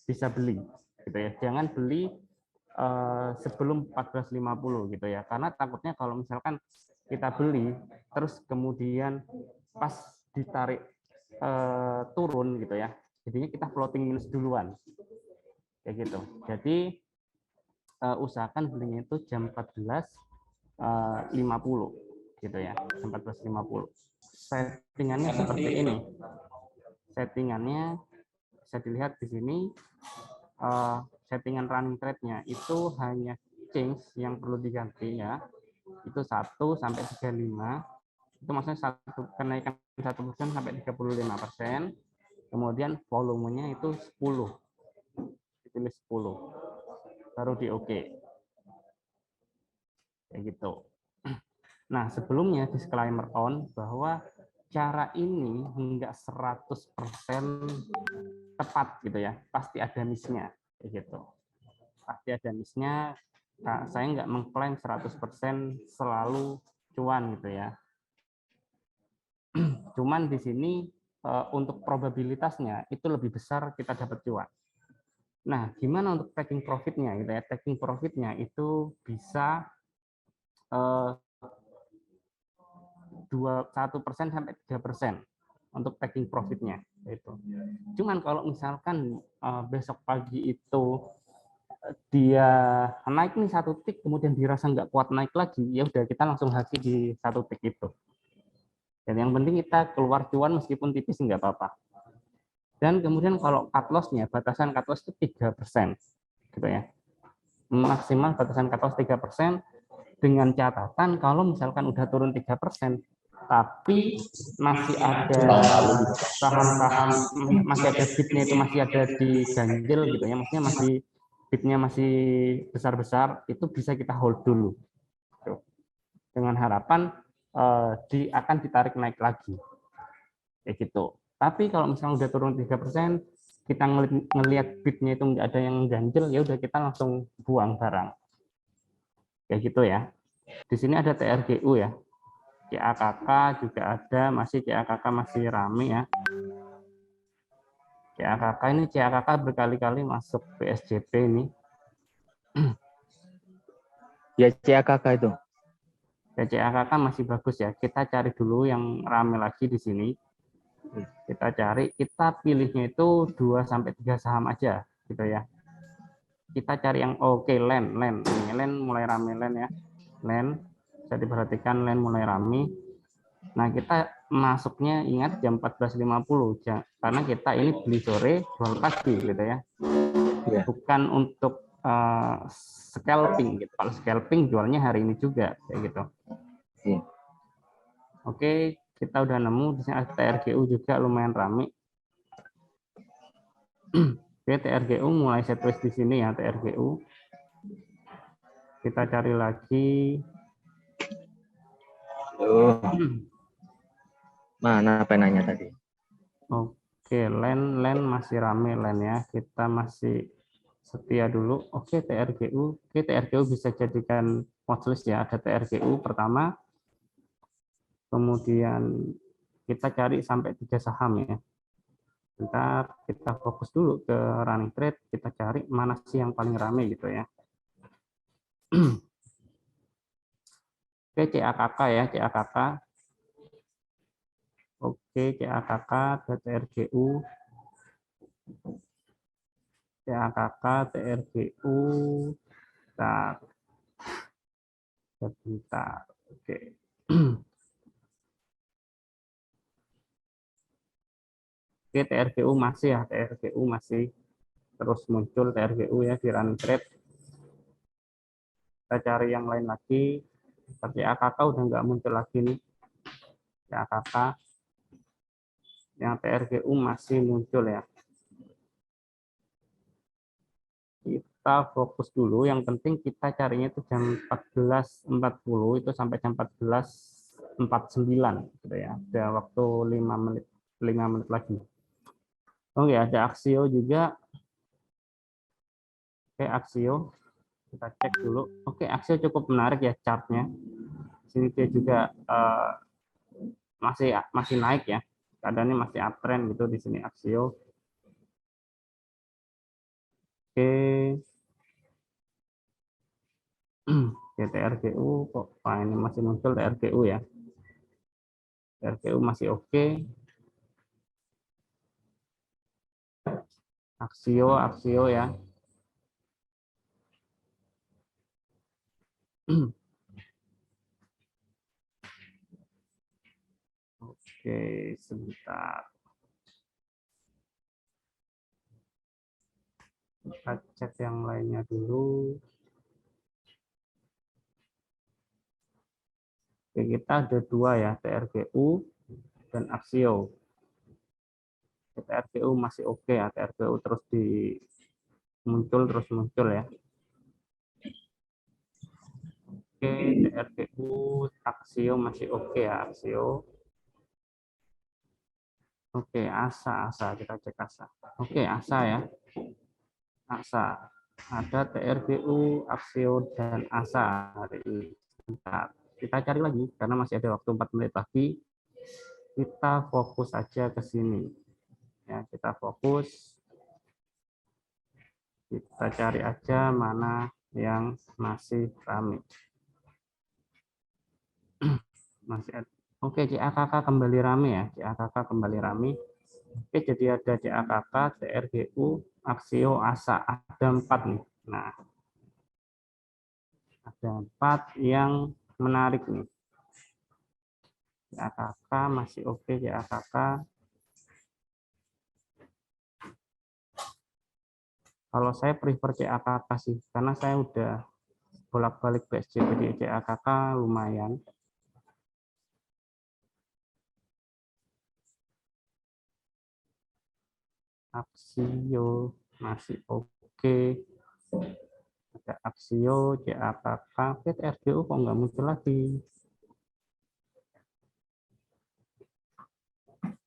bisa beli gitu ya. Jangan beli sebelum 14.50 gitu ya, karena takutnya kalau misalkan kita beli terus kemudian pas ditarik turun gitu ya, jadinya kita floating minus duluan kayak gitu. Jadi usahakan belinya itu jam 14.50 gitu ya, jam 14.50. Settingannya seperti ini. Settingannya bisa dilihat di sini. Settingan running trade-nya itu hanya change yang perlu diganti ya, itu 1 sampai 35, itu maksudnya kenaikan 1% sampai 35%, kemudian volumenya itu 10, dipilih 10, baru di OK kayak gitu. Nah, sebelumnya disclaimer on bahwa cara ini enggak 100% tepat gitu ya, pasti ada miss-nya kayak gitu. Pasti ada miss-nya. Nah, saya nggak mengklaim 100% selalu cuan gitu ya. Cuman di sini untuk probabilitasnya itu lebih besar kita dapat cuan. Nah, gimana untuk taking profit-nya gitu ya? Taking profit-nya itu bisa 1% sampai 3% untuk taking profit-nya itu. Cuman kalau misalkan besok pagi itu dia naik nih satu tick, kemudian dirasa nggak kuat naik lagi, ya udah kita langsung haki di satu tick itu. Dan yang penting kita keluar cuan meskipun tipis nggak apa-apa. Dan kemudian kalau cut loss-nya, batasan cut loss itu 3%. Gitu ya. Maksimal batasan cut loss 3%, dengan catatan kalau misalkan udah turun 3%, tapi masih ada saham-saham, masih ada bidnya itu masih ada di ganjil gitu ya, maksudnya masih bidnya masih besar-besar, itu bisa kita hold dulu. Dengan harapan akan ditarik naik lagi. Kayak gitu. Tapi kalau misalnya udah turun 3%, kita ngelihat bidnya itu nggak ada yang ganjel, ya udah kita langsung buang barang. Kayak gitu ya. Di sini ada TRGU ya. CAKK juga ada, CAKK masih rame ya. CAKK berkali-kali masuk PSJP ini. Ya, CAKK itu. Ya, CAKK masih bagus ya. Kita cari dulu yang rame lagi di sini. Kita cari, kita pilihnya itu 2 sampai 3 saham aja gitu ya. Kita cari yang oke, land mulai rame ya. Land bisa diperhatikan, land mulai rame. Nah, kita masuknya ingat jam 14.50 karena kita ini beli sore, jual pagi gitu ya. Bukan untuk scalping gitu. Kalau scalping jualnya hari ini juga kayak gitu. Oke, kita udah nemu di sini ada TRGU juga lumayan rame. Oke, TRGU mulai sideways di sini ya, TRGU. Kita cari lagi. Mana penanya tadi? Oke, land masih rame ya. Kita masih setia dulu. Oke, TRGU. Oke, TRGU bisa jadikan watchlist ya. Ada TRGU pertama. Kemudian kita cari sampai 3 saham ya. Bentar, kita fokus dulu ke running trade. Kita cari mana sih yang paling rame gitu ya. Oke, CAKK ya, CAKK. Oke, CAKK, TRGU. CAKK, TRGU. Sebentar. Oke. Oke, TRGU masih ya, TRGU masih terus muncul TRGU ya di running trade. Kita cari yang lain lagi. Seperti AKK udah nggak muncul lagi nih. AKK. Yang TRGU masih muncul ya. Kita fokus dulu, yang penting kita carinya itu jam 14.40 itu sampai jam 14.49 gitu ya. Ada waktu 5 menit lagi. Oh ya, ada Axio juga. Oke, Axio. Kita cek dulu. Oke, Axio cukup menarik ya chartnya. Sini dia juga masih naik ya. Keadaannya masih uptrend gitu di sini Axio. Oke. Oke, TRGU kok ini masih muncul TRGU ya. TRGU masih oke. Aksio ya. Oke, sebentar. Kita cek yang lainnya dulu. Oke, kita ada dua ya, TRGU dan Aksio. TRGU masih oke ya, TRGU terus terus muncul ya. Oke, TRGU, Aksio masih oke ya, Aksio. Oke, ASA, kita cek ASA. Oke, ASA ya. ASA. Ada TRGU, Aksio, dan ASA hari ini. Bentar. Kita cari lagi, karena masih ada waktu 4 menit lagi. Kita fokus saja ke sini. Ya, kita fokus. Kita cari aja mana yang masih ramai. Masih ada. Oke, CAKK kembali rame ya. CAKK kembali rame. Oke, jadi ada CAKK, TRGU, Aksio, ASA. Ada 4 nih. Nah, ada 4 yang menarik nih. CAKK masih oke, CAKK. Kalau saya prefer CAKK sih, karena saya udah bolak-balik BSJP di CAKK lumayan. Aksio masih oke. Ada Aksio, CAKK, TRGU kok nggak muncul lagi.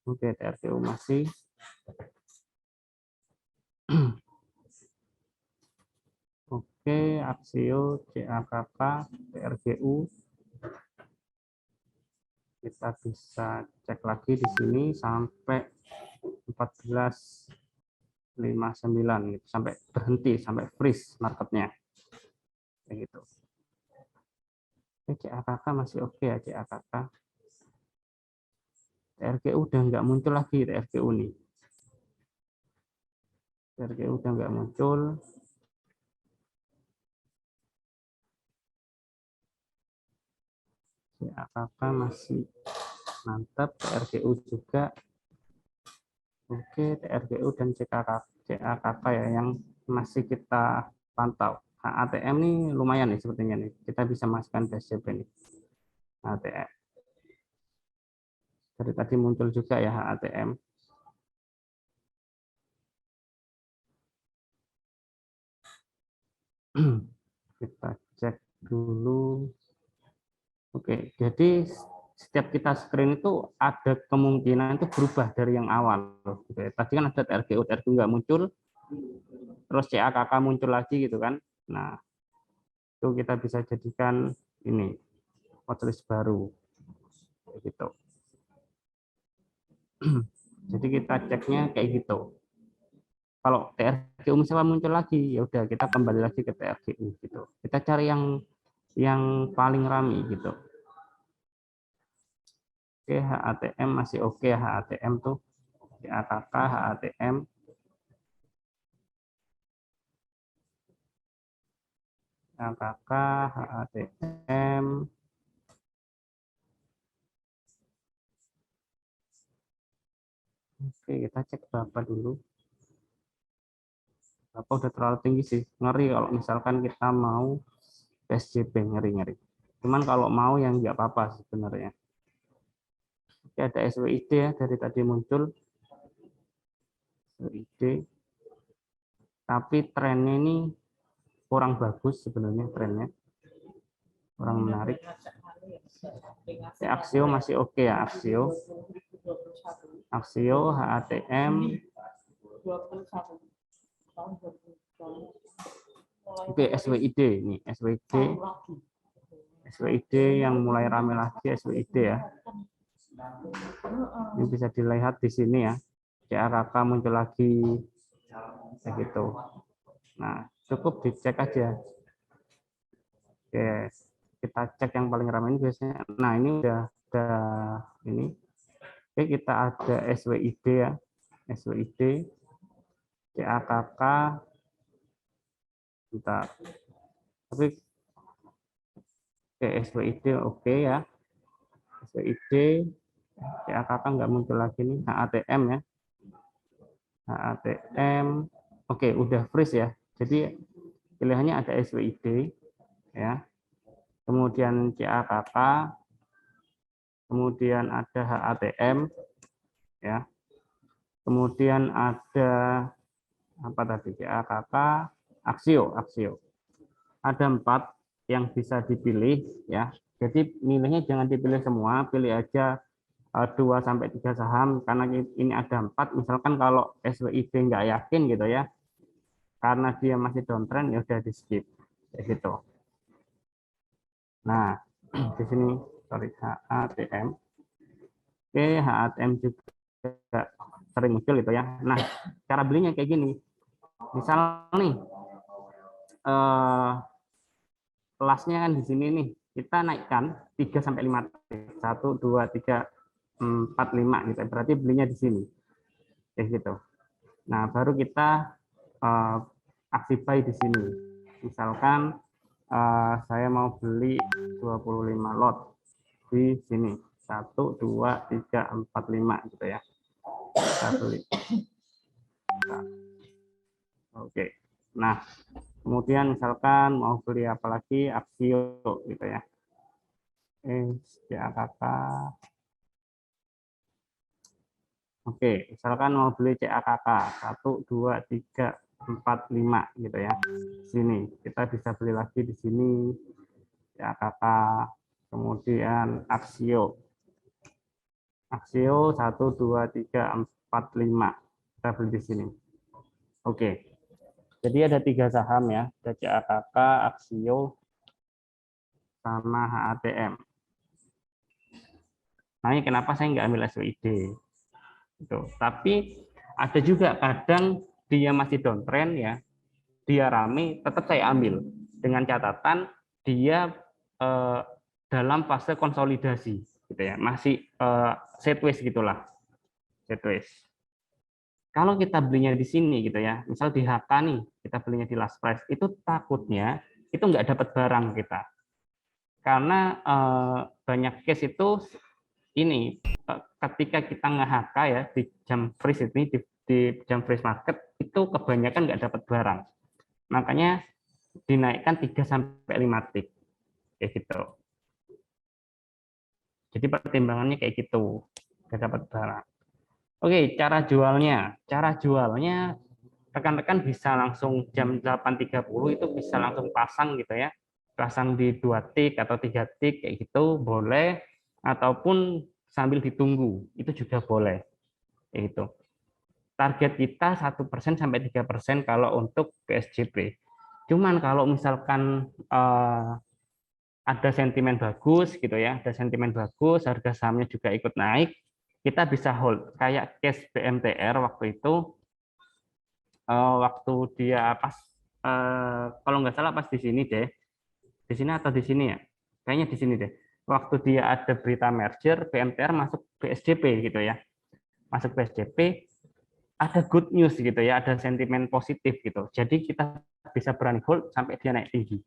Oke, TRGU masih. Oke, Aksio, CAKK, TRGU. Kita bisa cek lagi di sini sampai 14.59 gitu, sampai berhenti, sampai freeze marketnya. Kayak gitu. CAKK masih oke ya, CAKK. TRGU udah nggak muncul lagi, TRGU nih. TRGU udah nggak muncul. CAKK masih mantap, TRGU juga. Oke, TRGU dan CAKK ya yang masih kita pantau. HATM nih lumayan nih sepertinya nih. Kita bisa masukkan BSJP nih. HATM. Dari tadi muncul juga ya HATM. Kita cek dulu. Oke, jadi setiap kita screen itu ada kemungkinan itu berubah dari yang awal. Oke, tadi kan ada TRGU nggak muncul, terus CAKK muncul lagi gitu kan. Nah, itu kita bisa jadikan ini watchlist baru gitu. Jadi kita ceknya kayak gitu. Kalau TRGU misalnya muncul lagi, ya udah kita kembali lagi ke TRGU gitu. Kita cari yang paling ramai gitu. Oke, HATM masih oke, HATM tuh CAKK, HATM. CAKK, HATM. Oke, kita cek berapa dulu. Berapa udah terlalu tinggi sih. Ngeri kalau misalkan kita mau SJP, ngeri-ngeri. Cuman kalau mau yang nggak apa-apa sebenarnya. Oke, ada SWID ya, dari tadi muncul. SWID. Tapi trennya ini kurang bagus sebenarnya trennya. Kurang menarik. Aksio masih oke ya, Aksio. Aksio, HATM. Oke, SWID ini, SWID yang mulai rame lagi, SWID ya. Ini bisa dilihat di sini ya. CAKK muncul lagi, begitu. Nah, cukup dicek aja. Oke, kita cek yang paling ramai ini biasanya. Nah, ini udah ini. Oke, kita ada SWID ya. SWID, CAKK, bentar. Tapi oke, SWID oke ya. SWID, CAKK nggak muncul lagi nih. HATM ya. HATM, oke, udah freeze ya. Jadi pilihannya ada SWID ya. Kemudian CAKK, kemudian ada HATM ya. Kemudian ada apa tadi? CAKK, Aksio. Ada 4 yang bisa dipilih ya. Jadi milihnya jangan dipilih semua, pilih aja 2 sampai 3 saham karena ini ada 4. Misalkan kalau SWID nggak yakin gitu ya, karena dia masih downtrend ya udah di skip kayak gitu. Nah, di sini sorry HATM. Oke, HATM juga sering muncul itu ya. Nah, cara belinya kayak gini. Misal nih kelasnya kan di sini nih. Kita naikkan 3 sampai 5 titik. 1 2 3 4 5 gitu. Berarti belinya di sini. Kayak gitu. Nah, baru kita aksi buy di sini. Misalkan saya mau beli 25 lot di sini. 1 2 3 4 5 gitu ya. Kita beli. Oke. Nah, kemudian misalkan mau beli apa lagi, Aksio gitu ya. CAKK. Oke, misalkan mau beli CAKK 1 2 3 4 5 gitu ya. Sini kita bisa beli lagi di sini CAKK, kemudian Aksio. Aksio 1 2 3 4 5. Kita beli di sini. Oke. Jadi ada 3 saham ya, ada CAKK, Aksio, sama HATM. Nah, ini kenapa saya nggak ambil SWID? Gitu. Tapi ada juga kadang dia masih downtrend ya, dia rame, tetap saya ambil dengan catatan dia dalam fase konsolidasi, gitu ya, masih sideways gitulah, sideways. Kalau kita belinya di sini gitu ya, misal di HK nih, kita belinya di last price, itu takutnya itu nggak dapat barang kita, karena banyak case itu ini ketika kita nge-HK ya di jam freeze ini di jam freeze market itu kebanyakan nggak dapat barang. Makanya dinaikkan 3 sampai 5 tick kayak gitu. Jadi pertimbangannya kayak gitu. Nggak dapat barang. Oke, cara jualnya. Cara jualnya rekan-rekan bisa langsung jam 8.30 itu bisa langsung pasang gitu ya. Pasang di 2 tick atau 3 tick kayak gitu boleh, ataupun sambil ditunggu itu juga boleh. Kayak gitu. Target kita 1% sampai 3% kalau untuk PSJP. Cuman kalau misalkan ada sentimen bagus gitu ya, ada sentimen bagus, harga sahamnya juga ikut naik, kita bisa hold. Kayak case BMTR waktu itu, waktu dia pas, kalau nggak salah pas di sini deh, di sini atau di sini ya, kayaknya di sini deh. Waktu dia ada berita merger, BMTR masuk BSDP gitu ya, masuk BSDP, ada good news gitu ya, ada sentimen positif gitu. Jadi kita bisa berani hold sampai dia naik tinggi.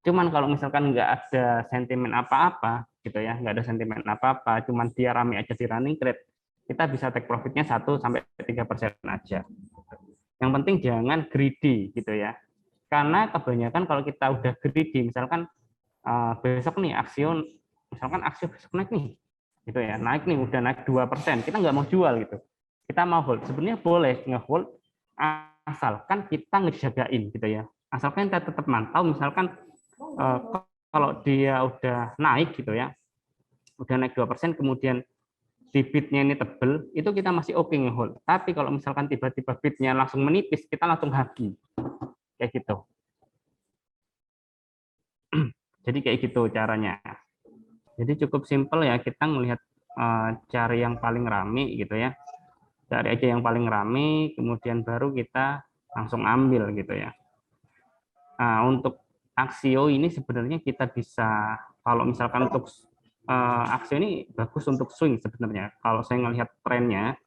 Cuman kalau misalkan nggak ada sentimen apa-apa gitu ya, nggak ada sentimen apa-apa, cuman dia rame aja di running trade, kita bisa take profitnya 1-3% aja. Yang penting jangan greedy gitu ya. Karena kebanyakan kalau kita udah greedy, misalkan besok nih Aksio, misalkan Aksio besok naik nih, gitu ya, naik nih udah naik 2%, kita nggak mau jual gitu. Kita mau hold. Sebenarnya boleh nge-hold asalkan kita ngejagain gitu ya. Asalkan kita tetap mantau, misalkan kalau dia udah naik gitu ya, udah naik 2%, kemudian di bidnya ini tebel, itu kita masih oke nge-hold. Tapi kalau misalkan tiba-tiba bidnya langsung menipis, kita langsung hagi. Kayak gitu. Jadi kayak gitu caranya. Jadi cukup simpel ya, kita melihat cari yang paling rame gitu ya. Cari aja yang paling rame, kemudian baru kita langsung ambil gitu ya. Nah, untuk Axio ini sebenarnya kita bisa, kalau misalkan untuk Axio ini bagus untuk swing sebenarnya. Kalau saya melihat trennya,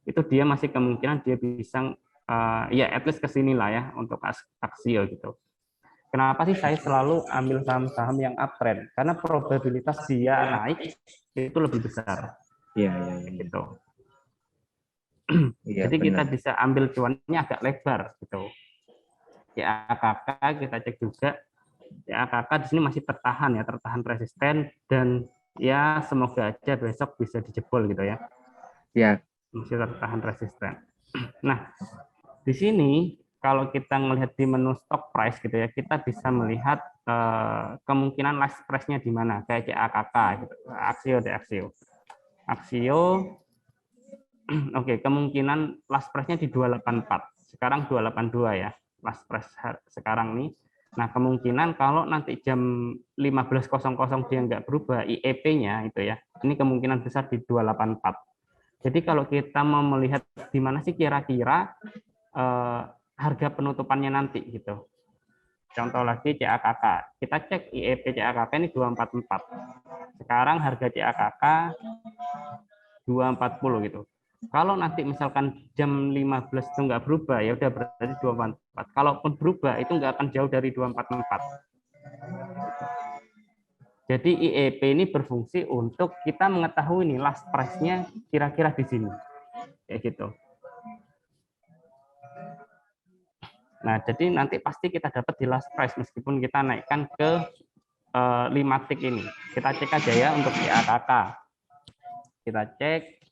itu dia masih kemungkinan dia bisa, ya at least ke sini lah ya untuk Axio gitu. Kenapa sih saya selalu ambil saham-saham yang uptrend? Karena probabilitas dia naik itu lebih besar. Iya, iya, iya. Gitu. Iya, Jadi kita benar. bisa ambil cuannya agak lebar gitu. CAKK kita cek juga. CAKK di sini masih tertahan ya, tertahan resisten dan ya semoga aja besok bisa dijebol gitu ya. Ya, Masih tertahan resisten. Nah, di sini kalau kita melihat di menu stock price gitu ya, kita bisa melihat kemungkinan last price-nya di mana, kayak CAKK gitu. Axio deh, Axio. Axio oke, kemungkinan last price-nya di 284. Sekarang 282 ya. Last price sekarang nih. Nah, kemungkinan kalau nanti jam 15.00 dia nggak berubah IEP-nya itu ya. Ini kemungkinan besar di 284. Jadi kalau kita mau melihat di mana sih kira-kira harga penutupannya nanti gitu. Contoh lagi CAKK. Kita cek IEP CAKK ini 244. Sekarang harga CAKK 240 gitu. Kalau nanti misalkan jam 15 itu nggak berubah, ya udah berarti 244. Kalaupun berubah, itu nggak akan jauh dari 244. Jadi IEP ini berfungsi untuk kita mengetahui nih last price-nya kira-kira di sini. Kayak gitu. Nah, jadi nanti pasti kita dapat di last price meskipun kita naikkan ke 5 tick ini. Kita cek aja ya untuk CAKK. Kita cek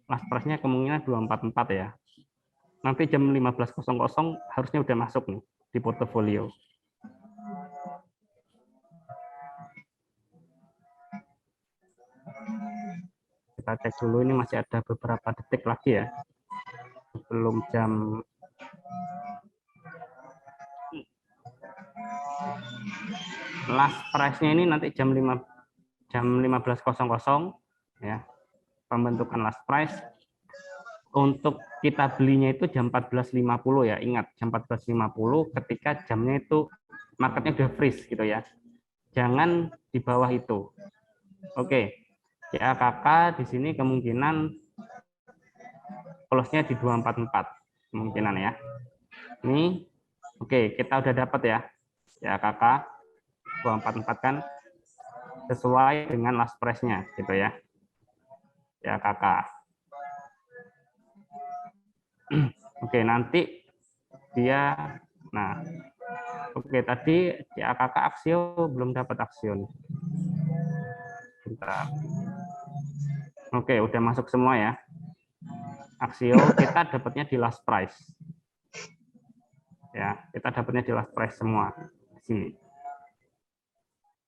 last price-nya kemungkinan 244 ya. Nanti jam 15.00 harusnya udah masuk nih di portofolio. Kita cek dulu, ini masih ada beberapa detik lagi ya. Sebelum jam last price-nya ini nanti jam 15.00 ya. Pembentukan last price. Untuk kita belinya itu jam 14.50 ya. Ingat, jam 14.50 ketika jamnya itu marketnya udah freeze gitu ya. Jangan di bawah itu. Oke. CAKK di sini kemungkinan close-nya di 244 kemungkinan ya. Ini oke, kita udah dapat ya. CAKK 244 kan sesuai dengan last price-nya gitu ya. CAKK. Oke, nanti dia oke tadi CAKK Axio belum dapat Axio. Bentar. Oke, udah masuk semua ya. Axio kita dapatnya di last price. Ya, kita dapatnya di last price semua. Sini.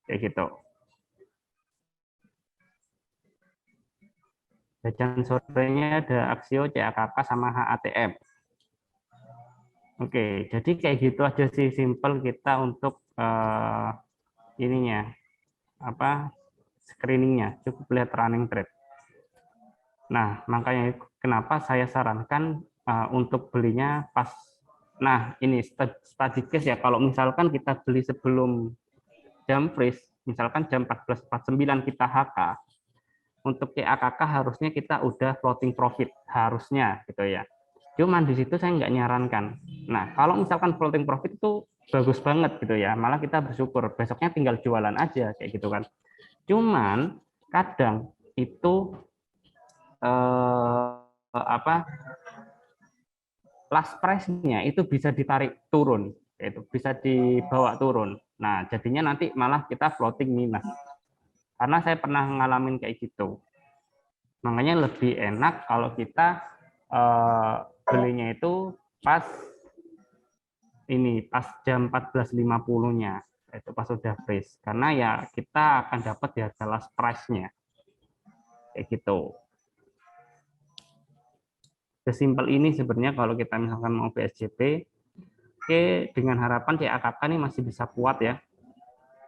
Kayak gitu. Jajan sorenya ada Axio, CAKK sama HATM. Oke, jadi kayak gitu aja sih simple kita untuk ininya apa screeningnya, cukup lihat running trade. Nah, makanya kenapa saya sarankan untuk belinya pas. Nah, ini study case ya. Kalau misalkan kita beli sebelum jam freeze, misalkan jam 14.49 kita HK, untuk CAKK harusnya kita udah floating profit, harusnya gitu ya. Cuman di situ saya nggak nyarankan. Nah, kalau misalkan floating profit itu bagus banget gitu ya, malah kita bersyukur. Besoknya tinggal jualan aja kayak gitu kan. Cuman kadang itu last price-nya itu bisa ditarik turun, yaitu bisa dibawa turun. Nah, jadinya nanti malah kita floating minus. Karena saya pernah ngalamin kayak gitu. Makanya lebih enak kalau kita belinya itu pas jam 14.50-nya, itu pas sudah freeze. Karena ya kita akan dapat di harga last price-nya. Kayak gitu. Sesimpel ini sebenarnya kalau kita misalkan mau PSJP, oke, dengan harapan CAKK ini masih bisa kuat ya.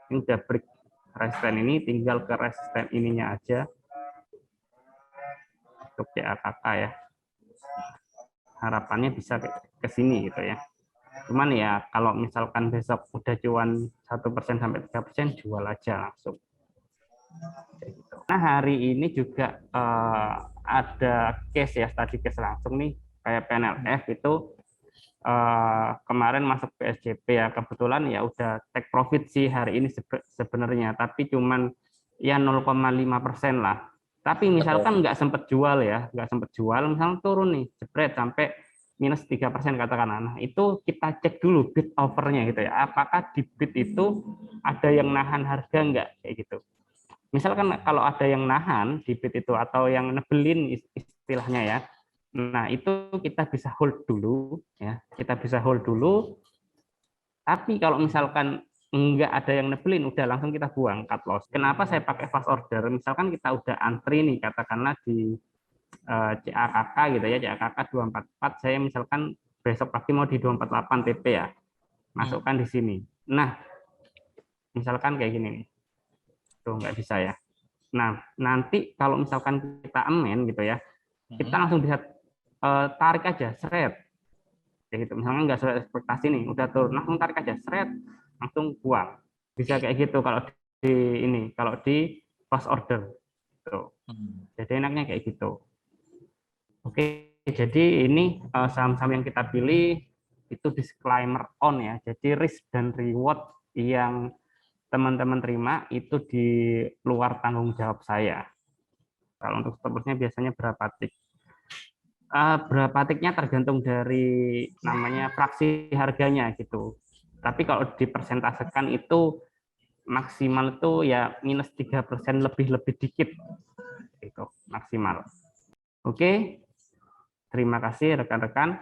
Ini udah break resisten ini, tinggal ke resisten ininya aja untuk CAKK ya. Harapannya bisa ke sini gitu ya. Cuman ya kalau misalkan besok udah cuan 1% sampai 3%, jual aja langsung. Nah, hari ini juga ada case ya, tadi case langsung nih, kayak PNLF itu kemarin masuk PSJP ya, kebetulan ya udah take profit sih hari ini sebenarnya, tapi cuman ya 0,5% lah. Tapi misalkan nggak sempat jual ya, nggak sempat jual, misalnya turun nih, jebret sampai minus 3% katakanlah. Nah, itu kita cek dulu bid overnya gitu ya, apakah di bid itu ada yang nahan harga nggak, kayak gitu. Misalkan kalau ada yang nahan di bid itu atau yang nebelin istilahnya ya, nah itu kita bisa hold dulu ya, kita bisa hold dulu. Tapi kalau misalkan enggak ada yang nebelin, udah langsung kita buang cut loss. Kenapa saya pakai fast order? Misalkan kita udah antri nih, katakanlah di CAKK gitu ya, CAKK 244, saya misalkan besok pagi mau di 248 TP ya, masukkan di sini. Nah, misalkan kayak gini nih, tuh nggak bisa ya. Nah, nanti kalau misalkan kita amen gitu ya, kita langsung bisa tarik aja, seret. Kayak gitu. Misalnya nggak sesuai ekspektasi nih, udah turun, langsung tarik aja, seret, langsung buang. Bisa kayak gitu kalau kalau di fast order. Tuh. Jadi enaknya kayak gitu. Oke, jadi ini saham-saham yang kita pilih itu disclaimer on ya. Jadi risk dan reward yang teman-teman terima itu di luar tanggung jawab saya. Kalau untuk stop loss-nya biasanya berapa tick? Berapa ticknya tergantung dari namanya fraksi harganya gitu. Tapi kalau dipersentasekan itu maksimal itu ya minus 3% lebih dikit. Itu maksimal. Oke, terima kasih rekan-rekan.